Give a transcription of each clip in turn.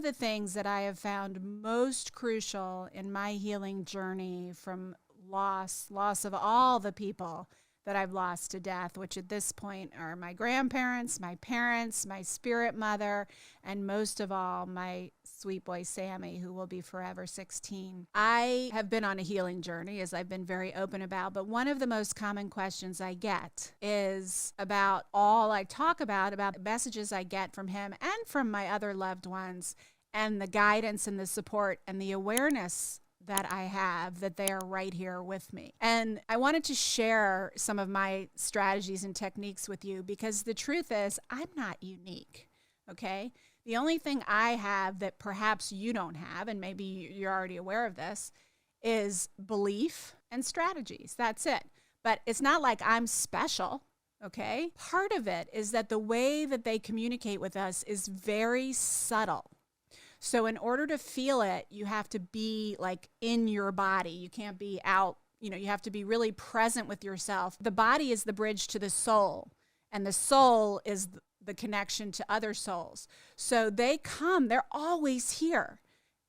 the things that I have found most crucial in my healing journey from loss of all the people that I've lost to death, which at this point are my grandparents, my parents, my spirit mother, and most of all, my sweet boy Sammy, who will be forever 16. I have been on a healing journey, as I've been very open about, but one of the most common questions I get is about all I talk about messages I get from him and from my other loved ones, and the guidance and the support and the awareness that I have that they are right here with me. And I wanted to share some of my strategies and techniques with you because the truth is I'm not unique, okay? The only thing I have that perhaps you don't have, and maybe you're already aware of this, is belief and strategies. That's it. But it's not like I'm special, okay? Part of it is that the way that they communicate with us is very subtle. So in order to feel it, you have to be like in your body. You can't be out, you have to be really present with yourself. The body is the bridge to the soul, and the soul is the connection to other souls. So they're always here.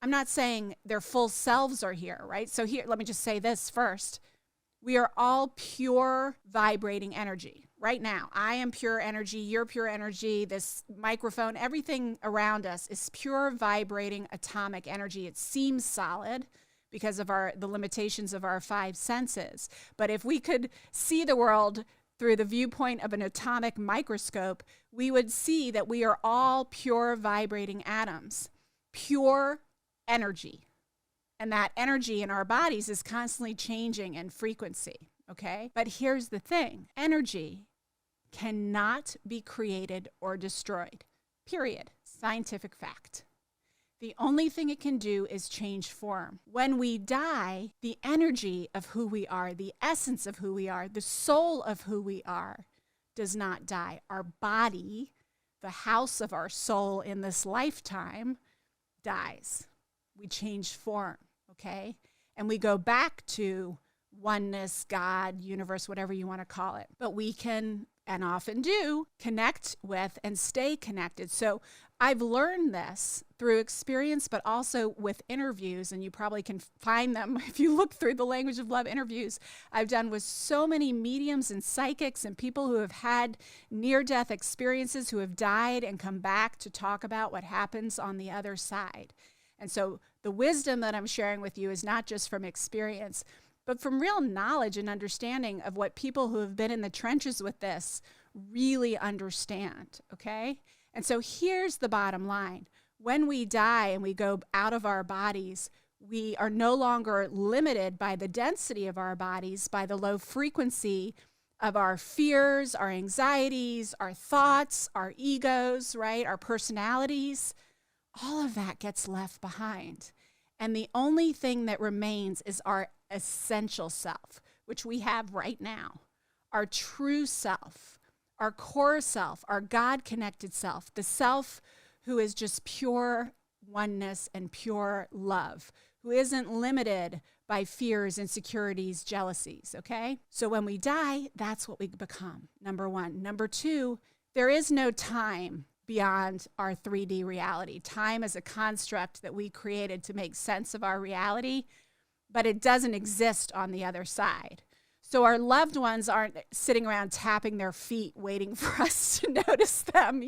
I'm not saying their full selves are here, right? So here, let me just say this first. We are all pure vibrating energy. Right now, I am pure energy, you're pure energy, this microphone, everything around us is pure vibrating atomic energy. It seems solid because of the limitations of our five senses. But if we could see the world through the viewpoint of an atomic microscope, we would see that we are all pure vibrating atoms, pure energy. And that energy in our bodies is constantly changing in frequency, okay? But here's the thing. Energy cannot be created or destroyed, period. Scientific fact. The only thing it can do is change form. When we die, the energy of who we are, the essence of who we are, the soul of who we are, does not die. Our body, the house of our soul in this lifetime, dies. We change form, okay? And we go back to oneness, God, universe, whatever you want to call it. But we can, and often do, connect with and stay connected. So I've learned this through experience, but also with interviews, and you probably can find them if you look through the Language of Love interviews I've done with so many mediums and psychics and people who have had near-death experiences, who have died and come back to talk about what happens on the other side. And so the wisdom that I'm sharing with you is not just from experience, but from real knowledge and understanding of what people who have been in the trenches with this really understand, okay? And so here's the bottom line. When we die and we go out of our bodies, we are no longer limited by the density of our bodies, by the low frequency of our fears, our anxieties, our thoughts, our egos, right? Our personalities. All of that gets left behind. And the only thing that remains is our essential self, which we have right now, our true self, our core self, our God-connected self, the self who is just pure oneness and pure love, who isn't limited by fears, insecurities, jealousies, okay? So when we die, that's what we become, number one. Number two, there is no time beyond our 3D reality. Time is a construct that we created to make sense of our reality, but it doesn't exist on the other side. So our loved ones aren't sitting around tapping their feet waiting for us to notice them,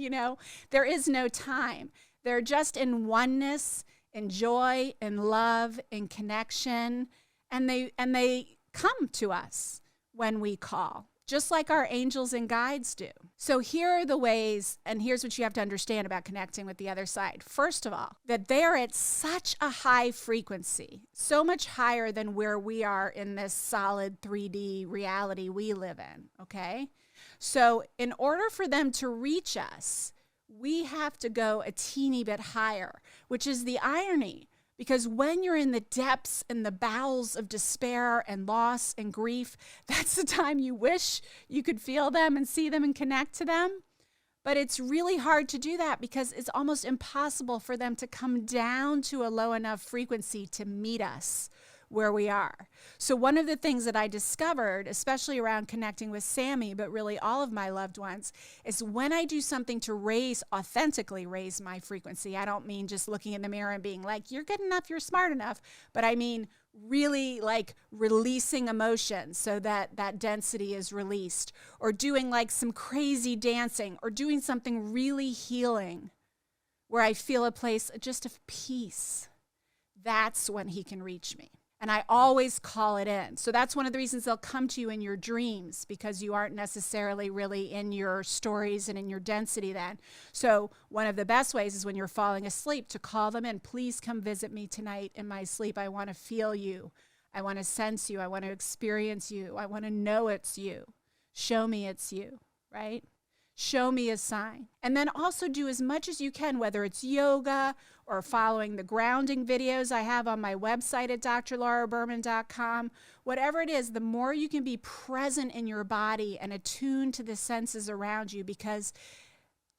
There is no time. They're just in oneness, in joy, in love, in connection, and they come to us when we call, just like our angels and guides do. So here are the ways, and here's what you have to understand about connecting with the other side. First of all, that they're at such a high frequency, so much higher than where we are in this solid 3D reality we live in, okay? So in order for them to reach us, we have to go a teeny bit higher, which is the irony. Because when you're in the depths and the bowels of despair and loss and grief, that's the time you wish you could feel them and see them and connect to them. But it's really hard to do that because it's almost impossible for them to come down to a low enough frequency to meet us. where we are. So one of the things that I discovered, especially around connecting with Sammy, but really all of my loved ones, is when I do something to authentically raise my frequency. I don't mean just looking in the mirror and being like, you're good enough, you're smart enough, but I mean really like releasing emotion so that that density is released, or doing like some crazy dancing, or doing something really healing where I feel a place just of peace. That's when he can reach me. And I always call it in. So that's one of the reasons they'll come to you in your dreams, because you aren't necessarily really in your stories and in your density then. So one of the best ways is when you're falling asleep to call them in. Please come visit me tonight in my sleep. I want to feel you. I want to sense you. I want to experience you. I want to know it's you. Show me it's you, right? Show me a sign. And then also do as much as you can, whether it's yoga or following the grounding videos I have on my website at drlauraberman.com. Whatever it is, the more you can be present in your body and attuned to the senses around you, because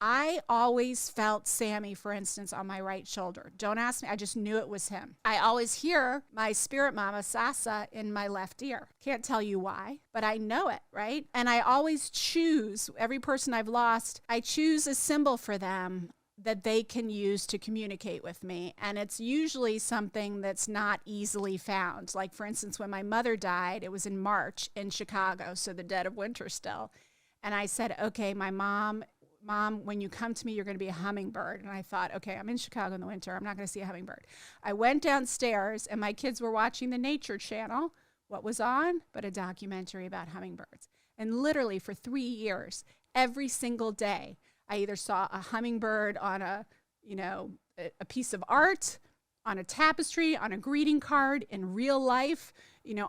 I always felt Sammy, for instance, on my right shoulder. Don't ask me. I just knew it was him. I always hear my spirit mama, Sasa, in my left ear. Can't tell you why, but I know it, right? And I always choose, every person I've lost, I choose a symbol for them that they can use to communicate with me. And it's usually something that's not easily found. Like, for instance, when my mother died, it was in March in Chicago, so the dead of winter still. And I said, okay, Mom, when you come to me, you're going to be a hummingbird. And I thought, okay, I'm in Chicago in the winter. I'm not going to see a hummingbird. I went downstairs and my kids were watching the Nature Channel. What was on? But a documentary about hummingbirds. And literally for 3 years, every single day, I either saw a hummingbird on a piece of art, on a tapestry, on a greeting card, in real life.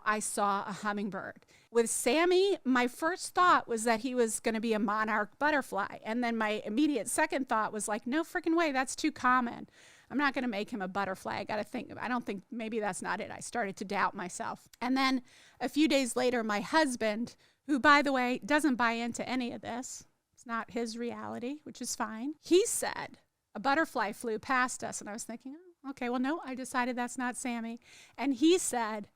I saw a hummingbird. With Sammy, my first thought was that he was going to be a monarch butterfly. And then my immediate second thought was like, no freaking way, that's too common. I'm not going to make him a butterfly. I don't think, maybe that's not it. I started to doubt myself. And then a few days later, my husband, who, by the way, doesn't buy into any of this, it's not his reality, which is fine. He said a butterfly flew past us. And I was thinking, oh, okay, well, no, I decided that's not Sammy. And he said,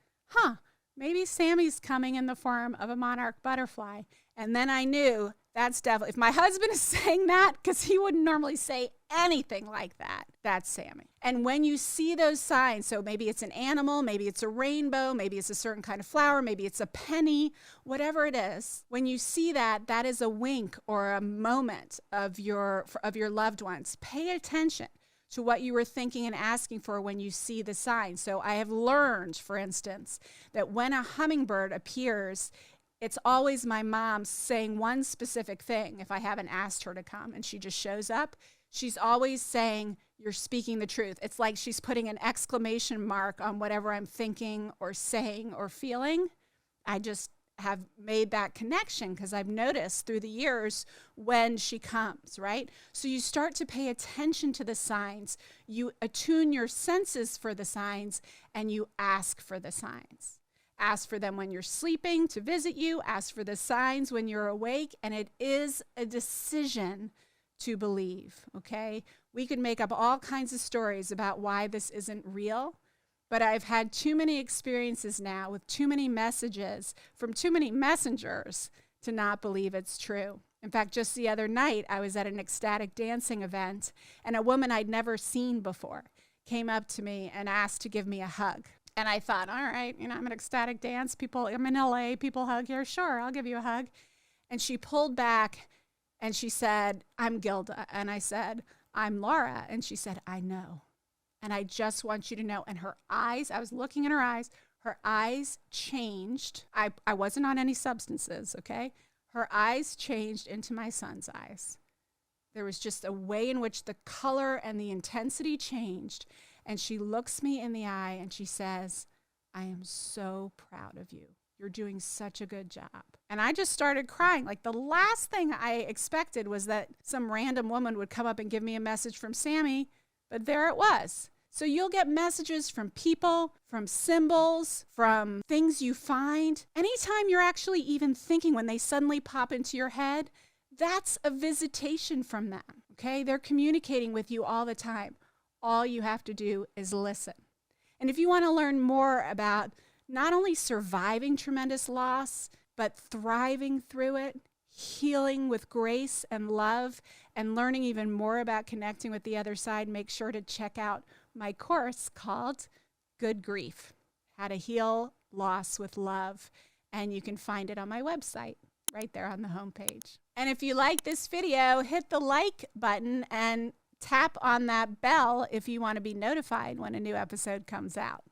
maybe Sammy's coming in the form of a monarch butterfly. And then I knew that's definitely, if my husband is saying that, because he wouldn't normally say anything like that, that's Sammy. And when you see those signs, so maybe it's an animal, maybe it's a rainbow, maybe it's a certain kind of flower, maybe it's a penny, whatever it is, when you see that, that is a wink or a moment of your loved ones. Pay attention to what you were thinking and asking for when you see the sign. So I have learned, for instance, that when a hummingbird appears, it's always my mom saying one specific thing if I haven't asked her to come and she just shows up. She's always saying, you're speaking the truth. It's like she's putting an exclamation mark on whatever I'm thinking or saying or feeling. I just have made that connection because I've noticed through the years when she comes, right? So you start to pay attention to the signs, you attune your senses for the signs, and you ask for the signs. Ask for them when you're sleeping to visit you, ask for the signs when you're awake, and it is a decision to believe, okay? We could make up all kinds of stories about why this isn't real, but I've had too many experiences now with too many messages from too many messengers to not believe it's true. In fact, just the other night, I was at an ecstatic dancing event, and a woman I'd never seen before came up to me and asked to give me a hug. And I thought, all right, I'm an ecstatic dance. I'm in LA, people hug here. Sure, I'll give you a hug. And she pulled back and she said, I'm Gilda. And I said, I'm Laura. And she said, I know. And I just want you to know. And her eyes, I was looking in her eyes changed. I wasn't on any substances, okay? Her eyes changed into my son's eyes. There was just a way in which the color and the intensity changed. And she looks me in the eye and she says, I am so proud of you. You're doing such a good job. And I just started crying. Like the last thing I expected was that some random woman would come up and give me a message from Sammy, but there it was. So you'll get messages from people, from symbols, from things you find. Anytime you're actually even thinking when they suddenly pop into your head, that's a visitation from them, okay? They're communicating with you all the time. All you have to do is listen. And if you want to learn more about not only surviving tremendous loss, but thriving through it, healing with grace and love, and learning even more about connecting with the other side, make sure to check out my course called Good Grief, How to Heal Loss with Love. And you can find it on my website right there on the homepage. And if you like this video, hit the like button and tap on that bell if you want to be notified when a new episode comes out.